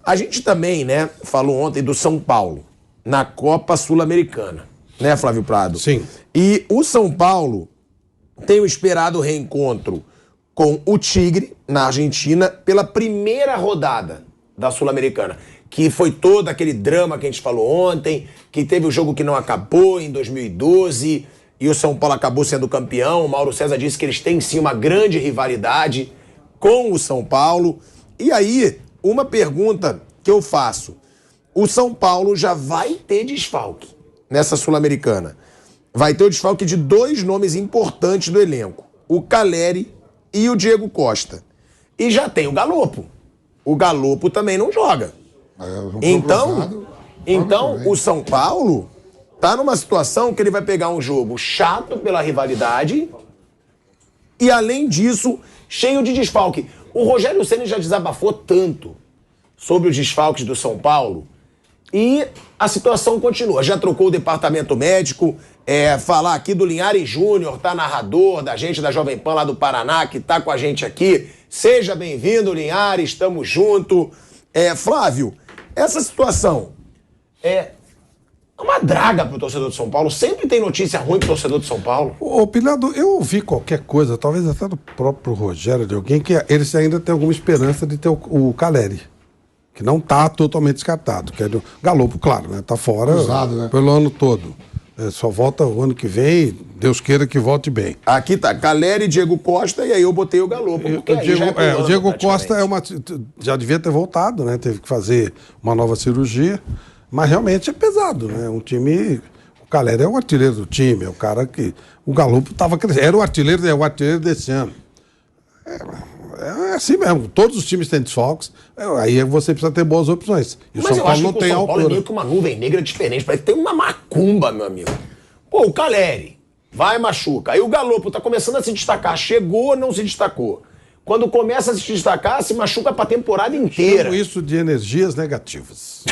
A gente também, né, falou ontem do São Paulo, na Copa Sul-Americana, né, Flávio Prado? Sim. E o São Paulo tem o esperado reencontro com o Tigre, na Argentina, pela primeira rodada da Sul-Americana, que foi todo aquele drama que a gente falou ontem, que teve o jogo que não acabou em 2012, e o São Paulo acabou sendo campeão. O Mauro César disse que eles têm sim uma grande rivalidade com o São Paulo. E aí, uma pergunta que eu faço: o São Paulo já vai ter desfalque nessa Sul-Americana. Vai ter o desfalque de 2 nomes importantes do elenco: o Calleri e o Diego Costa. E já tem o Galopo. O Galopo também não joga. Então o São Paulo tá numa situação que ele vai pegar um jogo chato pela rivalidade e, além disso, cheio de desfalque. O Rogério Ceni já desabafou tanto sobre os desfalques do São Paulo e a situação continua. Já trocou o departamento médico. Falar aqui do Linhares Júnior, tá narrador da gente da Jovem Pan lá do Paraná, que tá com a gente aqui. Seja bem-vindo, Linhares, estamos junto. Flávio, essa situação é uma draga pro torcedor de São Paulo. Sempre tem notícia ruim pro torcedor de São Paulo. Ô, Pilado, eu ouvi qualquer coisa, talvez até do próprio Rogério, de alguém, que eles ainda têm alguma esperança de ter o Calleri, que não tá totalmente descartado. Que é do Galopo, claro, né? Tá fora usado, né? Pelo ano todo. Só volta o ano que vem, Deus queira que volte bem. Aqui tá, Calleri, Diego Costa, e aí eu botei o Galopo. O Diego Costa já devia ter voltado, né? Teve que fazer uma nova cirurgia, mas realmente é pesado, né? Um time... O Calleri é o artilheiro do time, é o cara que... O Galopo estava crescendo, era o artilheiro desse ano. É assim mesmo, todos os times têm desfalques, aí você precisa ter boas opções. E o São Paulo não tem altura. Mas eu acho que o São Paulo é meio que uma nuvem negra diferente, parece que tem uma macumba, meu amigo. Pô, o Calleri vai e machuca, aí o Galopo tá começando a se destacar, chegou, não se destacou. Quando começa a se destacar, se machuca pra temporada inteira. Chamo isso de energias negativas.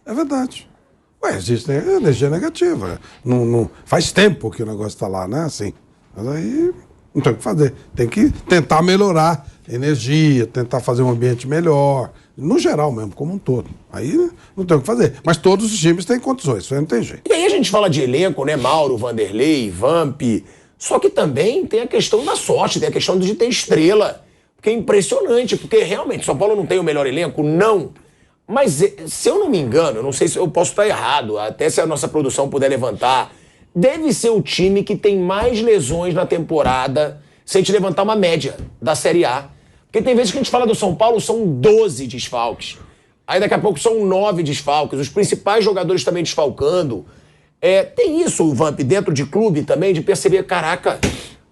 É verdade. Existe energia negativa. Não, faz tempo que o negócio tá lá, né? Assim. Mas aí não tem o que fazer. Tem que tentar melhorar a energia, tentar fazer um ambiente melhor. No geral mesmo, como um todo. Aí não tem o que fazer. Mas todos os times têm condições, isso aí não tem jeito. E aí a gente fala de elenco, né? Mauro, Vanderlei, Vamp. Só que também tem a questão da sorte, tem a questão de ter estrela. Porque é impressionante, porque realmente São Paulo não tem o melhor elenco? Não. Mas se eu não me engano, eu não sei se eu posso estar errado, até se a nossa produção puder levantar, deve ser o time que tem mais lesões na temporada, se a gente levantar uma média da Série A. Porque tem vezes que a gente fala do São Paulo, são 12 desfalques. Aí daqui a pouco são 9 desfalques, os principais jogadores também desfalcando. Tem isso, Vamp, dentro de clube também, de perceber, caraca,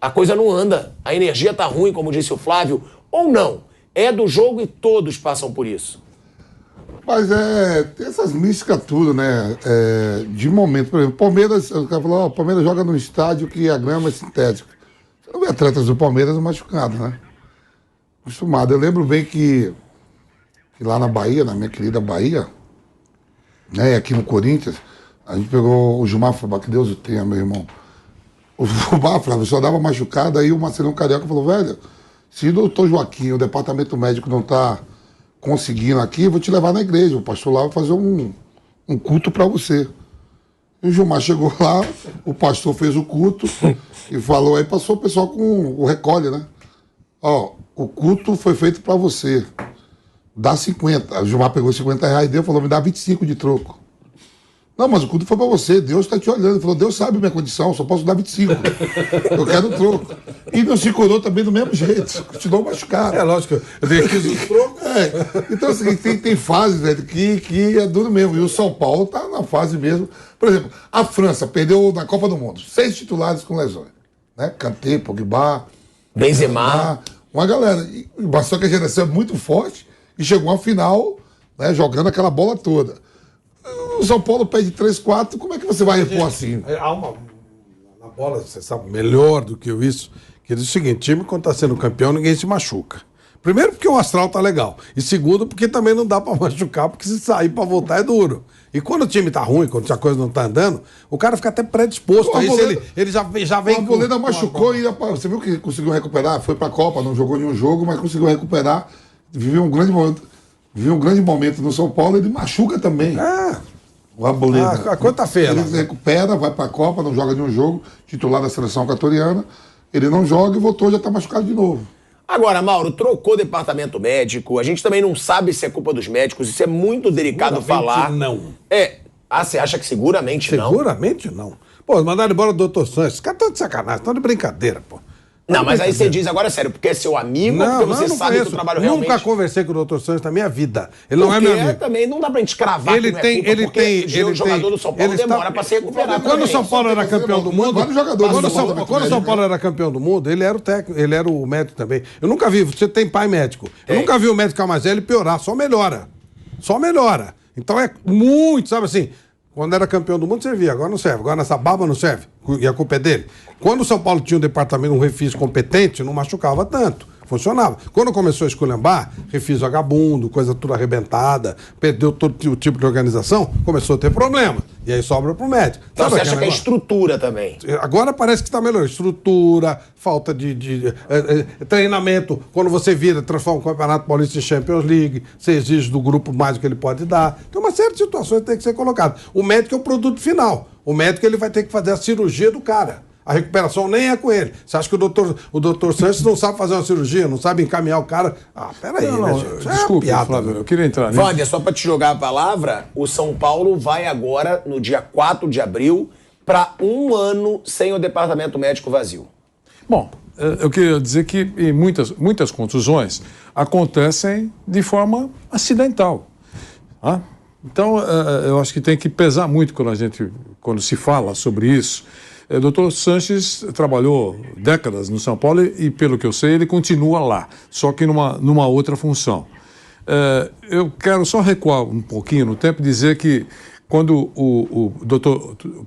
a coisa não anda, a energia tá ruim, como disse o Flávio, ou não. É do jogo e todos passam por isso. Mas tem essas místicas tudo, né? De momento, por exemplo, Palmeiras, o cara falou, o Palmeiras joga num estádio que a grama é sintética. Você não vê atletas do Palmeiras machucados, né? Acostumado. Eu lembro bem que lá na Bahia, na minha querida Bahia, né, aqui no Corinthians, a gente pegou o Gilmar Fubá, que Deus o tenha, meu irmão. O Fubá, Flávio, só dava machucado, aí o Marcelão Carioca falou, velho, se o doutor Joaquim, o departamento médico não tá conseguindo aqui, eu vou te levar na igreja, o pastor lá vai fazer um culto para você. E o Gilmar chegou lá, o pastor fez o culto e falou, aí passou o pessoal com o recolhe, né? Ó, o culto foi feito para você, dá 50. O Gilmar pegou R$50 e deu, falou, me dá 25 de troco. Não, mas o culto foi para você, Deus está te olhando. Ele falou, Deus sabe a minha condição, só posso dar 25. Eu quero o troco. E não se curou também do mesmo jeito, continuou machucado. Lógico, eu dei aqui o troco. Então, assim, tem fases, velho, que é duro mesmo. E o São Paulo tá na fase mesmo. Por exemplo, a França perdeu na Copa do Mundo 6 titulares com lesões. Né? Kanté, Pogba, Benzema. Uma galera. E bastou que a geração é muito forte e chegou à final, né, jogando aquela bola toda. O São Paulo pede 3-4, como é que você vai repor assim? Há na bola, você sabe, melhor do que isso, que diz o seguinte, time quando está sendo campeão, ninguém se machuca. Primeiro porque o astral tá legal. E segundo porque também não dá para machucar, porque se sair para voltar é duro. E quando o time tá ruim, quando a coisa não tá andando, o cara fica até predisposto. Aí ele já vem... O Arboleda machucou e você viu que conseguiu recuperar? Foi pra Copa, não jogou nenhum jogo, mas conseguiu recuperar. Viveu um grande momento. vive um grande momento no São Paulo, ele machuca também. O Arboleda. A conta feia. Ele recupera, vai para a Copa, não joga nenhum jogo, titular da seleção equatoriana. Ele não joga e voltou, já está machucado de novo. Agora, Mauro, trocou o departamento médico, a gente também não sabe se é culpa dos médicos, isso é muito delicado falar. Não. Você acha que seguramente não? Seguramente não. Pô, mandaram embora o Dr. Sanches. Os caras estão de sacanagem, estão de brincadeira, pô. Não, mas aí você diz agora sério, porque é seu amigo, porque você sabe que o trabalho realmente... Nunca conversei com o Dr. Sanches na minha vida. Ele não é meu amigo. Também não dá pra gente cravar ele que não tem, é culpa, ele porque tem, o jogador do São Paulo demora pra se recuperar. Quando o São Paulo era campeão do mundo... Quando o São Paulo era campeão do mundo, ele era o técnico, ele era o médico também. Eu nunca vi, você tem pai médico. Eu nunca vi o médico ficar mais velho piorar, só melhora. Só melhora. Então é muito, sabe assim... Quando era campeão do mundo servia, agora não serve. Agora nessa baba não serve. E a culpa é dele. Quando o São Paulo tinha um departamento, um refis competente, não machucava tanto. Funcionava. Quando começou a esculhambar, refis vagabundo, coisa tudo arrebentada, perdeu todo o tipo de organização, começou a ter problema. E aí sobra pro médico. Então você acha que é estrutura também? Agora parece que está melhor. Estrutura, falta de treinamento. Quando você vira, transforma o Campeonato Paulista em Champions League, você exige do grupo mais do que ele pode dar. Tem uma série de situações que tem que ser colocada. O médico é o produto final. O médico ele vai ter que fazer a cirurgia do cara. A recuperação nem é com ele. Você acha que o doutor Sanches não sabe fazer uma cirurgia, não sabe encaminhar o cara? Peraí, né, gente? Desculpe, Flávio, eu queria entrar nisso. Wander, só para te jogar a palavra, o São Paulo vai agora, no dia 4 de abril, para 1 ano sem o departamento médico vazio. Bom, eu queria dizer que muitas contusões acontecem de forma acidental. Então, eu acho que tem que pesar muito quando se fala sobre isso. O doutor Sanches trabalhou décadas no São Paulo e, pelo que eu sei, ele continua lá, só que numa outra função. Eu quero só recuar um pouquinho no tempo e dizer que quando o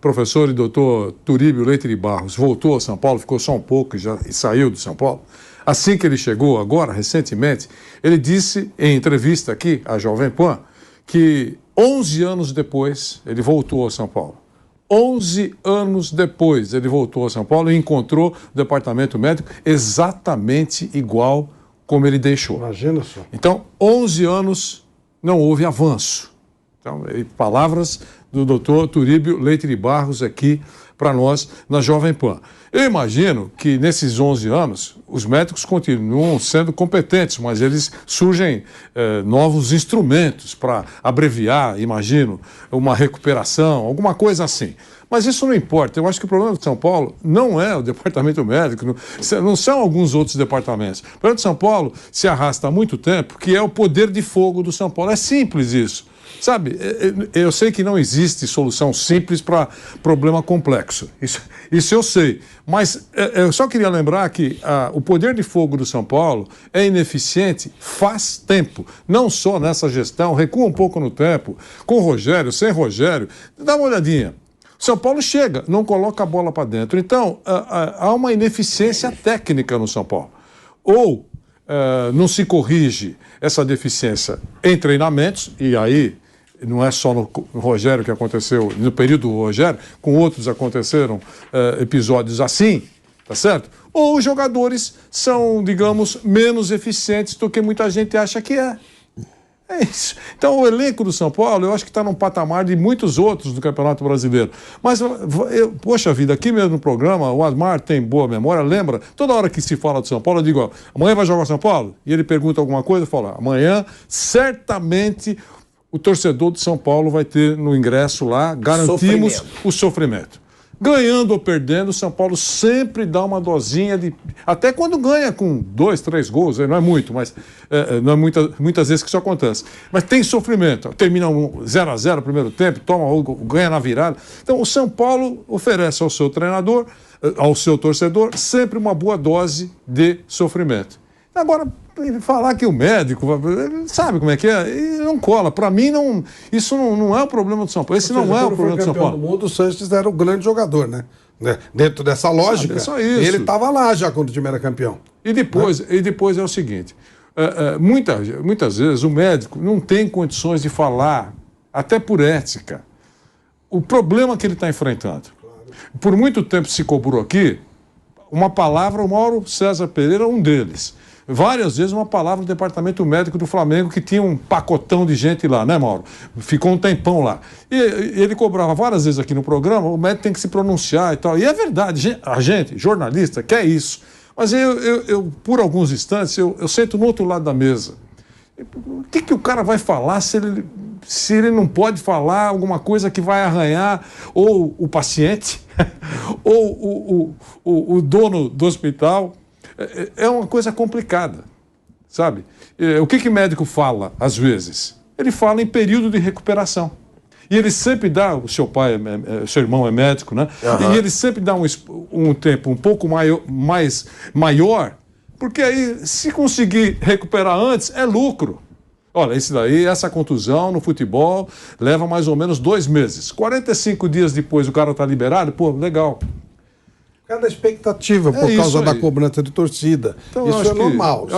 professor e doutor Turíbio Leite de Barros voltou a São Paulo, ficou só um pouco e saiu de São Paulo, assim que ele chegou agora, recentemente, ele disse em entrevista aqui à Jovem Pan que 11 anos depois ele voltou a São Paulo. 11 anos depois, ele voltou a São Paulo e encontrou o departamento médico exatamente igual como ele deixou. Imagina só. Então, 11 anos não houve avanço. Então, palavras do doutor Turíbio Leite de Barros aqui para nós na Jovem Pan. Eu imagino que nesses 11 anos os médicos continuam sendo competentes, mas eles surgem novos instrumentos para abreviar, imagino, uma recuperação, alguma coisa assim. Mas isso não importa. Eu acho que o problema de São Paulo não é o departamento médico, não são alguns outros departamentos. O problema de São Paulo se arrasta há muito tempo, que é o poder de fogo do São Paulo. É simples isso. Sabe, eu sei que não existe solução simples para problema complexo. Isso eu sei. Mas eu só queria lembrar que o poder de fogo do São Paulo é ineficiente faz tempo. Não só nessa gestão, recua um pouco no tempo, com Rogério, sem Rogério. Dá uma olhadinha. São Paulo chega, não coloca a bola para dentro. Então, há uma ineficiência técnica no São Paulo. Ou não se corrige essa deficiência em treinamentos, e aí não é só no Rogério que aconteceu, no período do Rogério, com outros aconteceram episódios assim, tá certo? Ou os jogadores são, digamos, menos eficientes do que muita gente acha que é. É isso. Então, o elenco do São Paulo, eu acho que está num patamar de muitos outros do Campeonato Brasileiro. Mas, poxa vida, aqui mesmo no programa, o Asmar tem boa memória, lembra? Toda hora que se fala do São Paulo, eu digo, ó, amanhã vai jogar São Paulo? E ele pergunta alguma coisa, eu falo, amanhã, certamente, o torcedor de São Paulo vai ter no ingresso lá, garantimos o sofrimento. Ganhando ou perdendo, o São Paulo sempre dá uma dosinha de... Até quando ganha com 2, 3 gols, não é muito, mas não é muitas vezes que isso acontece. Mas tem sofrimento. Termina 0-0 no primeiro tempo, ganha na virada. Então, o São Paulo oferece ao seu treinador, ao seu torcedor, sempre uma boa dose de sofrimento. Agora, falar que o médico, sabe como é que é? E não cola. Para mim, isso não é o problema do São Paulo. Esse não é o problema do São Paulo. No mundo, o Sanches era o grande jogador, né? Dentro dessa lógica, é só isso. Ele estava lá já quando o time era campeão. E depois é o seguinte, muitas vezes o médico não tem condições de falar, até por ética, o problema que ele está enfrentando. Por muito tempo se cobrou aqui uma palavra, o Mauro César Pereira, um deles. várias vezes uma palavra do departamento médico do Flamengo, que tinha um pacotão de gente lá, né, Mauro? Ficou um tempão lá. E ele cobrava várias vezes aqui no programa, o médico tem que se pronunciar e tal. E é verdade, a gente, jornalista, quer isso. Mas eu por alguns instantes, eu sento no outro lado da mesa. O que o cara vai falar se ele não pode falar alguma coisa que vai arranhar ou o paciente ou o dono do hospital? É uma coisa complicada, sabe? O que médico fala, às vezes? Ele fala em período de recuperação. E ele sempre dá, o seu seu irmão é médico, né? Uhum. E ele sempre dá um tempo um pouco maior, porque aí, se conseguir recuperar antes, é lucro. Olha, essa contusão no futebol leva mais ou menos 2 meses. 45 dias depois o cara está liberado, pô, legal. Cada expectativa por causa da cobrança de torcida. Então, isso é normal.